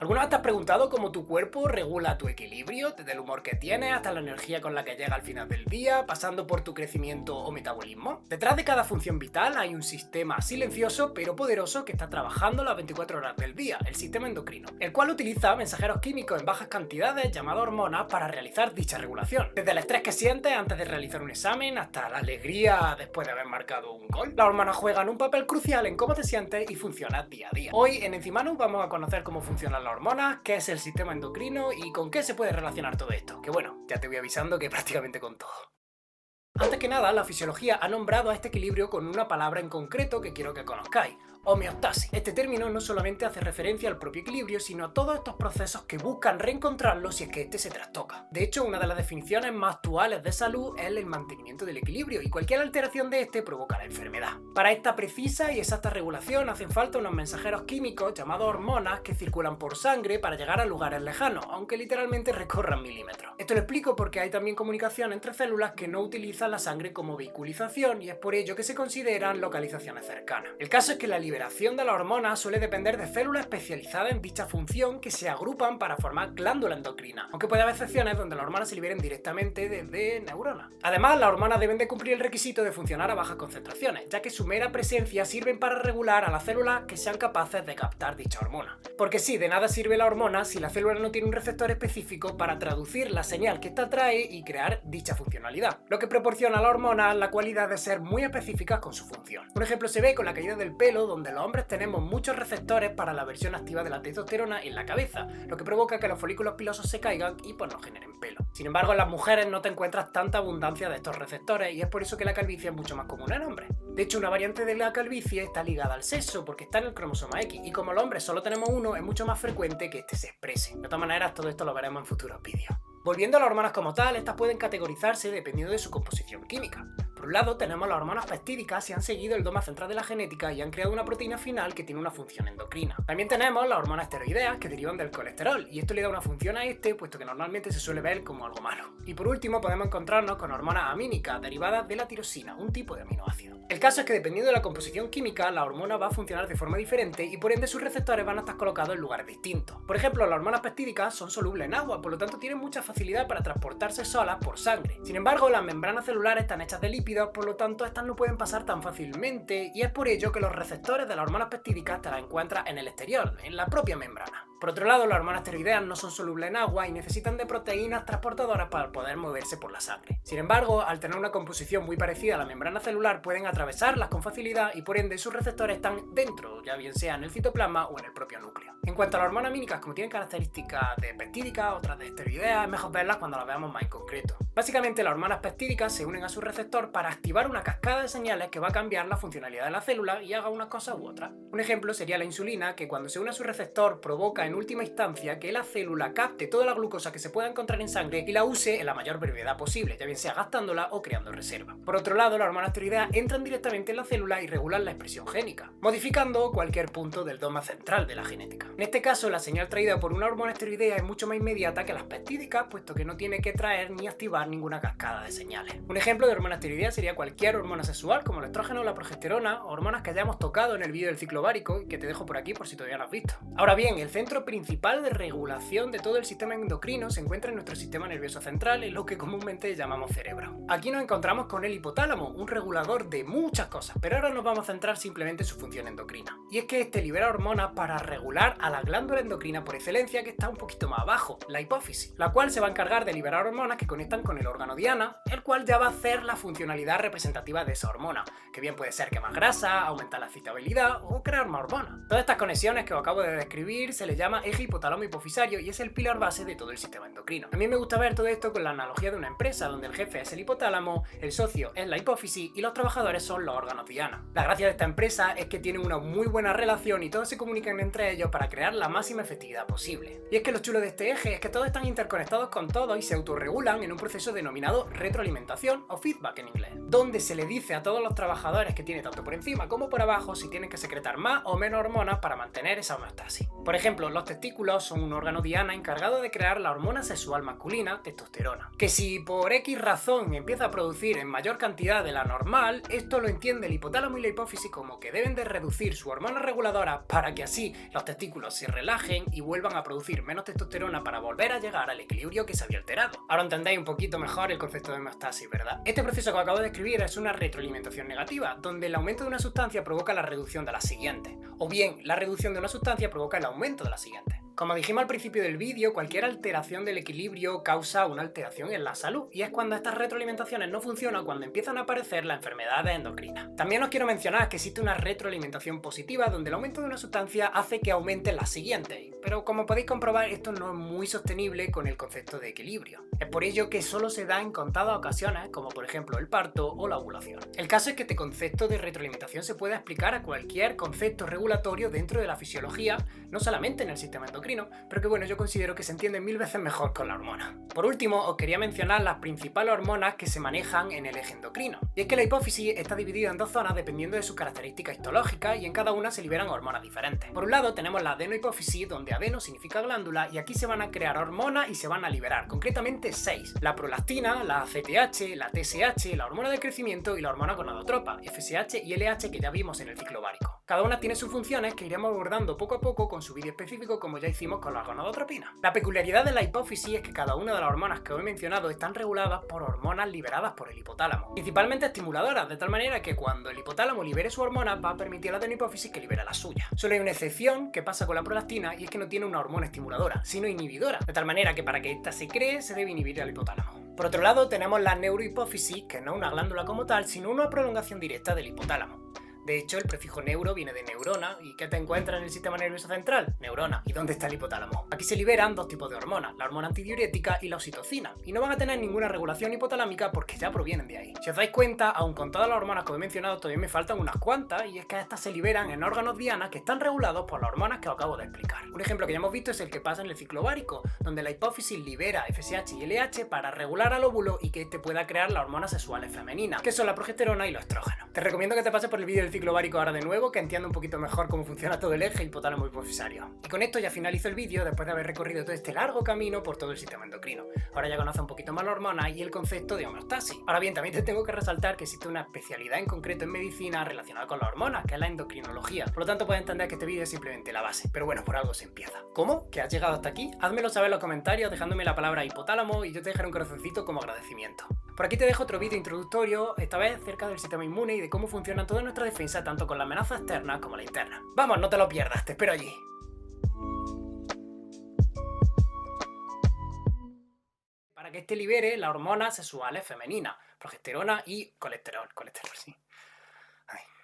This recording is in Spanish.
¿Alguna vez te has preguntado cómo tu cuerpo regula tu equilibrio, desde el humor que tienes hasta la energía con la que llega al final del día, pasando por tu crecimiento o metabolismo? Detrás de cada función vital hay un sistema silencioso pero poderoso que está trabajando las 24 horas del día, el sistema endocrino, el cual utiliza mensajeros químicos en bajas cantidades llamados hormonas para realizar dicha regulación. Desde el estrés que sientes antes de realizar un examen hasta la alegría después de haber marcado un gol, las hormonas juegan un papel crucial en cómo te sientes y funcionas día a día. Hoy en Enzimanus vamos a conocer cómo funcionan las hormonas, qué es el sistema endocrino y con qué se puede relacionar todo esto. Que bueno, ya te voy avisando que prácticamente con todo. Antes que nada, la fisiología ha nombrado a este equilibrio con una palabra en concreto que quiero que conozcáis: homeostasis. Este término no solamente hace referencia al propio equilibrio, sino a todos estos procesos que buscan reencontrarlo si es que este se trastoca. De hecho, una de las definiciones más actuales de salud es el mantenimiento del equilibrio, y cualquier alteración de este provoca la enfermedad. Para esta precisa y exacta regulación hacen falta unos mensajeros químicos llamados hormonas que circulan por sangre para llegar a lugares lejanos, aunque literalmente recorran milímetros. Esto lo explico porque hay también comunicación entre células que no utilizan la sangre como vehiculización, y es por ello que se consideran localizaciones cercanas. El caso es que la liberación de la hormona suele depender de células especializadas en dicha función que se agrupan para formar glándula endocrina, aunque puede haber excepciones donde las hormonas se liberen directamente desde neuronas. Además, las hormonas deben de cumplir el requisito de funcionar a bajas concentraciones, ya que su mera presencia sirven para regular a las células que sean capaces de captar dicha hormona. Porque sí, de nada sirve la hormona si la célula no tiene un receptor específico para traducir la señal que ésta trae y crear dicha funcionalidad, lo que proporciona a la hormona la cualidad de ser muy específicas con su función. Un ejemplo se ve con la caída del pelo, donde los hombres tenemos muchos receptores para la versión activa de la testosterona en la cabeza, lo que provoca que los folículos pilosos se caigan y pues no generen pelo. Sin embargo, en las mujeres no te encuentras tanta abundancia de estos receptores, y es por eso que la calvicie es mucho más común en hombres. De hecho, una variante de la calvicie está ligada al sexo porque está en el cromosoma X, y como los hombres solo tenemos uno, es mucho más frecuente que este se exprese. De todas maneras, todo esto lo veremos en futuros vídeos. Volviendo a las hormonas como tal, estas pueden categorizarse dependiendo de su composición química. Por un lado, tenemos las hormonas peptídicas si han seguido el dogma central de la genética y han creado una proteína final que tiene una función endocrina. También tenemos las hormonas esteroideas que derivan del colesterol, y esto le da una función a este, puesto que normalmente se suele ver como algo malo. Y por último, podemos encontrarnos con hormonas amínicas derivadas de la tirosina, un tipo de aminoácido. El caso es que dependiendo de la composición química, la hormona va a funcionar de forma diferente y por ende sus receptores van a estar colocados en lugares distintos. Por ejemplo, las hormonas peptídicas son solubles en agua, por lo tanto tienen mucha facilidad para transportarse solas por sangre. Sin embargo, las membranas celulares están hechas de lípidos, por lo tanto estas no pueden pasar tan fácilmente, y es por ello que los receptores de las hormonas peptídicas te las encuentras en el exterior, en la propia membrana. Por otro lado, las hormonas esteroideas no son solubles en agua y necesitan de proteínas transportadoras para poder moverse por la sangre. Sin embargo, al tener una composición muy parecida a la membrana celular, pueden atravesarlas con facilidad y por ende sus receptores están dentro, ya bien sea en el citoplasma o en el propio núcleo. En cuanto a las hormonas amínicas, como tienen características de peptídicas, otras de esteroideas, es mejor verlas cuando las veamos más en concreto. Básicamente, las hormonas peptídicas se unen a su receptor para activar una cascada de señales que va a cambiar la funcionalidad de la célula y haga una cosa u otra. Un ejemplo sería la insulina, que cuando se une a su receptor provoca en última instancia que la célula capte toda la glucosa que se pueda encontrar en sangre y la use en la mayor brevedad posible, ya bien sea gastándola o creando reserva. Por otro lado, las hormonas esteroideas entran directamente en la célula y regulan la expresión génica, modificando cualquier punto del dogma central de la genética. En este caso, la señal traída por una hormona esteroidea es mucho más inmediata que las peptídicas, puesto que no tiene que traer ni activar ninguna cascada de señales. Un ejemplo de hormona esteroidea sería cualquier hormona sexual, como el estrógeno o la progesterona, hormonas que hayamos tocado en el vídeo del ciclo ovárico y que te dejo por aquí por si todavía no has visto. Ahora bien, el centro principal de regulación de todo el sistema endocrino se encuentra en nuestro sistema nervioso central, en lo que comúnmente llamamos cerebro. Aquí nos encontramos con el hipotálamo, un regulador de muchas cosas, pero ahora nos vamos a centrar simplemente en su función endocrina. Y es que este libera hormonas para regular a la glándula endocrina por excelencia, que está un poquito más abajo, la hipófisis, la cual se va a encargar de liberar hormonas que conectan con el órgano diana, el cual ya va a hacer la funcionalidad representativa de esa hormona, que bien puede ser quemar grasa, aumentar la excitabilidad o crear más hormonas. Todas estas conexiones que os acabo de describir se le llama eje hipotálamo hipofisario y es el pilar base de todo el sistema endocrino. A mí me gusta ver todo esto con la analogía de una empresa, donde el jefe es el hipotálamo, el socio es la hipófisis y los trabajadores son los órganos diana. La gracia de esta empresa es que tienen una muy buena relación y todos se comunican entre ellos para crear la máxima efectividad posible. Y es que lo chulo de este eje es que todos están interconectados con todos y se autorregulan en un proceso denominado retroalimentación o feedback en inglés, donde se le dice a todos los trabajadores que tiene tanto por encima como por abajo si tienen que secretar más o menos hormonas para mantener esa homeostasis. Por ejemplo, los los testículos son un órgano diana encargado de crear la hormona sexual masculina, testosterona. Que si por X razón empieza a producir en mayor cantidad de la normal, esto lo entiende el hipotálamo y la hipófisis como que deben de reducir su hormona reguladora para que así los testículos se relajen y vuelvan a producir menos testosterona para volver a llegar al equilibrio que se había alterado. Ahora entendéis un poquito mejor el concepto de homeostasis, ¿verdad? Este proceso que acabo de describir es una retroalimentación negativa, donde el aumento de una sustancia provoca la reducción de la siguiente, o bien la reducción de una sustancia provoca el aumento de la siguiente. Como dijimos al principio del vídeo, cualquier alteración del equilibrio causa una alteración en la salud, y es cuando estas retroalimentaciones no funcionan cuando empiezan a aparecer las enfermedades endocrinas. También os quiero mencionar que existe una retroalimentación positiva donde el aumento de una sustancia hace que aumenten las siguientes, pero como podéis comprobar esto no es muy sostenible con el concepto de equilibrio. Es por ello que solo se da en contadas ocasiones, como por ejemplo el parto o la ovulación. El caso es que este concepto de retroalimentación se puede aplicar a cualquier concepto regulatorio dentro de la fisiología, no solamente en el sistema endocrino, pero que bueno, yo considero que se entiende 1000 veces mejor con la hormona. Por último, os quería mencionar las principales hormonas que se manejan en el eje endocrino. Y es que la hipófisis está dividida en dos zonas dependiendo de sus características histológicas y en cada una se liberan hormonas diferentes. Por un lado tenemos la adenohipófisis, donde adeno significa glándula, y aquí se van a crear hormonas y se van a liberar, concretamente 6. La prolactina, la ACTH, la TSH, la hormona de crecimiento y la hormona gonadotropa, FSH y LH, que ya vimos en el ciclo ovárico. Cada una tiene sus funciones que iremos abordando poco a poco con su vídeo específico, como ya hicimos con la gonadotropina. La peculiaridad de la hipófisis es que cada una de las hormonas que os he mencionado están reguladas por hormonas liberadas por el hipotálamo, principalmente estimuladoras, de tal manera que cuando el hipotálamo libere su hormona va a permitir a la adenohipófisis que libere la suya. Solo hay una excepción que pasa con la prolactina, y es que no tiene una hormona estimuladora, sino inhibidora, de tal manera que para que ésta se cree se debe inhibir al hipotálamo. Por otro lado tenemos la neurohipófisis, que no es una glándula como tal, sino una prolongación directa del hipotálamo. De hecho, el prefijo neuro viene de neurona. ¿Y qué te encuentras en el sistema nervioso central? Neurona. ¿Y dónde está el hipotálamo? Aquí se liberan dos tipos de hormonas, la hormona antidiurética y la oxitocina, y no van a tener ninguna regulación hipotalámica porque ya provienen de ahí. Si os dais cuenta, aun con todas las hormonas que os he mencionado, todavía me faltan unas cuantas, y es que estas se liberan en órganos diana que están regulados por las hormonas que os acabo de explicar. Un ejemplo que ya hemos visto es el que pasa en el ciclo ovárico, donde la hipófisis libera FSH y LH para regular al óvulo y que este pueda crear las hormonas sexuales femeninas, que son la progesterona y los estrógenos. Te recomiendo que te pases por el vídeo del ciclo ovárico ahora de nuevo, que entienda un poquito mejor cómo funciona todo el eje hipotálamo hipofisario. Y con esto ya finalizo el vídeo después de haber recorrido todo este largo camino por todo el sistema endocrino. Ahora ya conoces un poquito más la hormona y el concepto de homeostasis. Ahora bien, también te tengo que resaltar que existe una especialidad en concreto en medicina relacionada con las hormonas, que es la endocrinología. Por lo tanto, puedes entender que este vídeo es simplemente la base, pero bueno, por algo se empieza. ¿Cómo? ¿Que has llegado hasta aquí? Házmelo saber en los comentarios dejándome la palabra hipotálamo y yo te dejaré un corazoncito como agradecimiento. Por aquí te dejo otro vídeo introductorio, esta vez acerca del sistema inmune y de cómo funciona toda nuestra defensa tanto con la amenaza externa como la interna. Vamos, no te lo pierdas, te espero allí. Para que este libere las hormonas sexuales femeninas, progesterona y colesterol, sí.